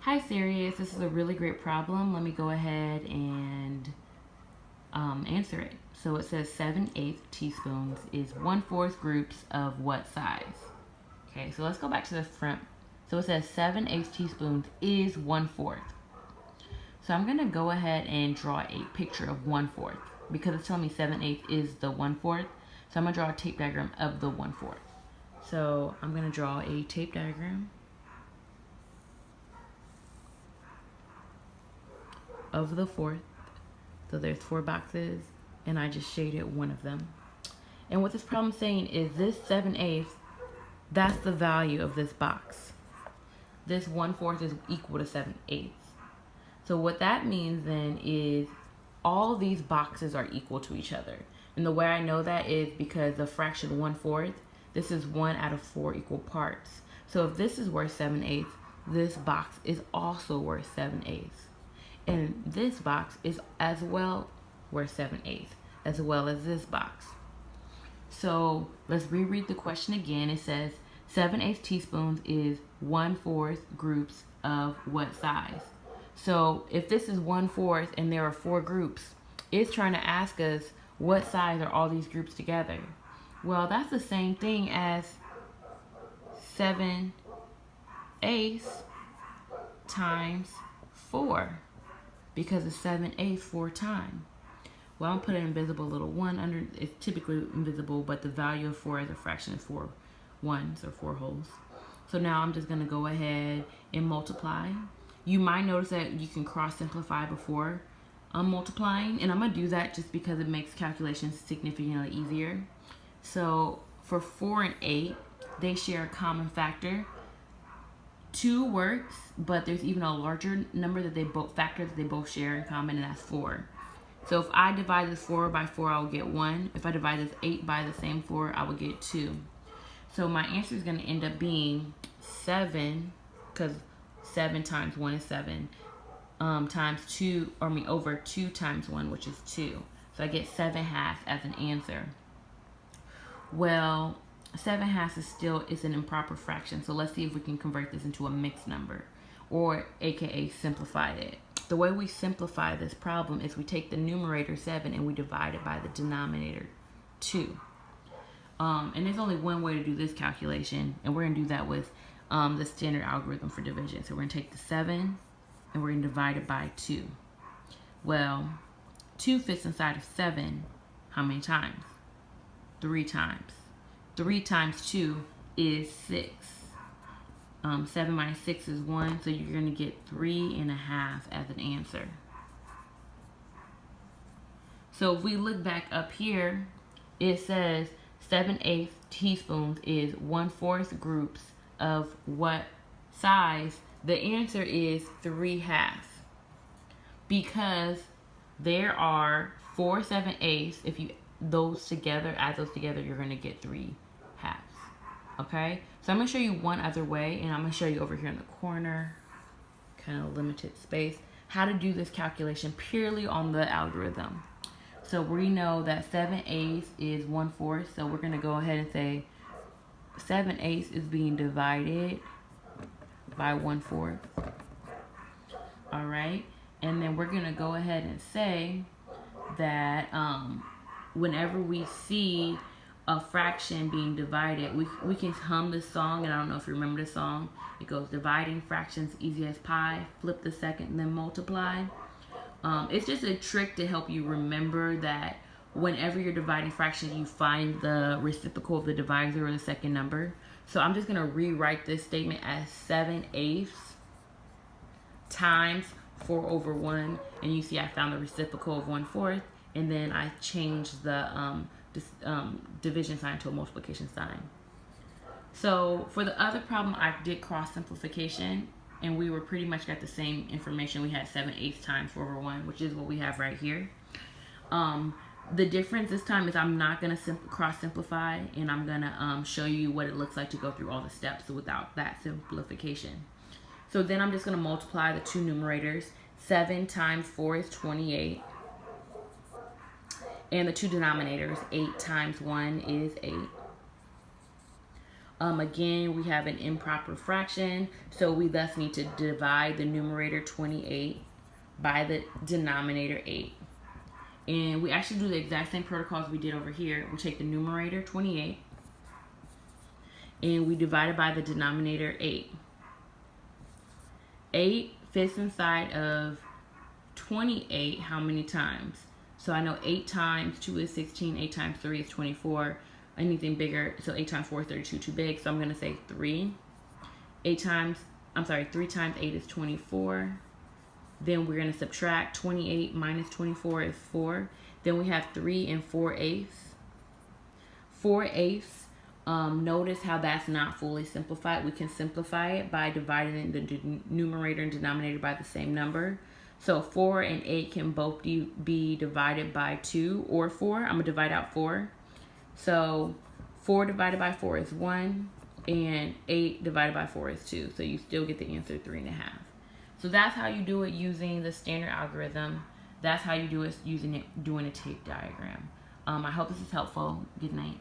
Hi Sirius, this is a really great problem. Let me go ahead and answer it. So it says 7/8 teaspoons is 1/4 groups of what size? Okay, so let's go back to the front. So it says 7/8 teaspoons is 1/4. So I'm gonna go ahead and draw a picture of 1/4 because it's telling me 7/8 is the 1/4. So I'm gonna draw a tape diagram of the 1/4. So I'm gonna draw a tape diagram of the fourth. So there's 4 boxes, and I just shaded one of them. And what this problem is saying is this 7/8, that's the value of this box. This 1/4 is equal to 7/8. So what that means then is all these boxes are equal to each other. And the way I know that is because the fraction 1/4, this is 1 out of 4 equal parts. So if this is worth 7/8, this box is also worth 7/8. And this box is as well worth 7/8, as well as this box. So let's reread the question again. It says 7/8 teaspoons is 1/4 groups of what size? So if this is 1/4 and there are 4 groups, it's trying to ask us what size are all these groups together. Well, that's the same thing as 7/8 times 4, because it's 7/8 4 times. Well, I'm putting an invisible little 1 under. It's typically invisible, but the value of 4 as a fraction is 4 ones or 4 wholes. So now I'm just going to go ahead and multiply. You might notice that you can cross simplify before multiplying, and I'm going to do that just because it makes calculations significantly easier. So for 4 and 8, they share a common factor. 2 works, but there's even a larger number that they both share in common, and that's 4. So if I divide this 4 by 4, I will get 1. If I divide this 8 by the same 4, I will get 2. So my answer is going to end up being 7, because 7 times 1 is 7, times 2, over 2 times 1, which is 2. So I get 7/2 as an answer. Well, 7/2 is an improper fraction. So let's see if we can convert this into a mixed number, or aka simplify it. The way we simplify this problem is we take the numerator 7 and we divide it by the denominator 2. And there's only one way to do this calculation, and we're going to do that with the standard algorithm for division. So we're going to take the 7 and we're going to divide it by 2. Well, 2 fits inside of 7 how many times? 3 times. 3 times 2 is 6. 7 minus 6 is 1, so you're going to get 3.5 as an answer. So if we look back up here, it says 7/8 teaspoons is 1/4 groups of what size? The answer is 3/2, because there are 4 7/8. If you add those together, you're going to get 3/2. Okay, so I'm going to show you one other way, and I'm going to show you over here in the corner, kind of limited space, how to do this calculation purely on the algorithm. So we know that 7/8 is 1/4, so we're going to go ahead and say 7/8 is being divided by 1/4. All right, and then we're going to go ahead and say that whenever we see a fraction being divided, we can hum this song, and I don't know if you remember this song. It goes, dividing fractions easy as pie, flip the second and then multiply. It's just a trick to help you remember that whenever you're dividing fractions, you find the reciprocal of the divisor or the second number. So I'm just going to rewrite this statement as 7/8 times 4/1, and you see I found the reciprocal of 1/4, and then I changed the division sign to a multiplication sign. So for the other problem, I did cross simplification, and we were pretty much got the same information. We had 7/8 times 4/1, which is what we have right here. The difference this time is I'm not going to cross simplify, and I'm going to show you what it looks like to go through all the steps without that simplification. So then I'm just going to multiply the two numerators. 7 times 4 is 28. And the two denominators, 8 times 1 is 8. Again, we have an improper fraction, so we thus need to divide the numerator 28 by the denominator 8. And we actually do the exact same protocols we did over here. We take the numerator 28 and we divide it by the denominator 8. 8 fits inside of 28 how many times? So I know 8 times 2 is 16, 8 times 3 is 24. Anything bigger, so 8 times 4 is 32, too big, so I'm going to say 3. 3 times 8 is 24. Then we're going to subtract 28 minus 24 is 4. Then we have 3 and 4/8. 4/8, notice how that's not fully simplified. We can simplify it by dividing the numerator and denominator by the same number. So 4 and 8 can both be divided by 2 or 4. I'm going to divide out 4. So 4 divided by 4 is 1, and 8 divided by 4 is 2. So you still get the answer 3.5. So that's how you do it using the standard algorithm. That's how you do it doing a tape diagram. I hope this is helpful. Good night.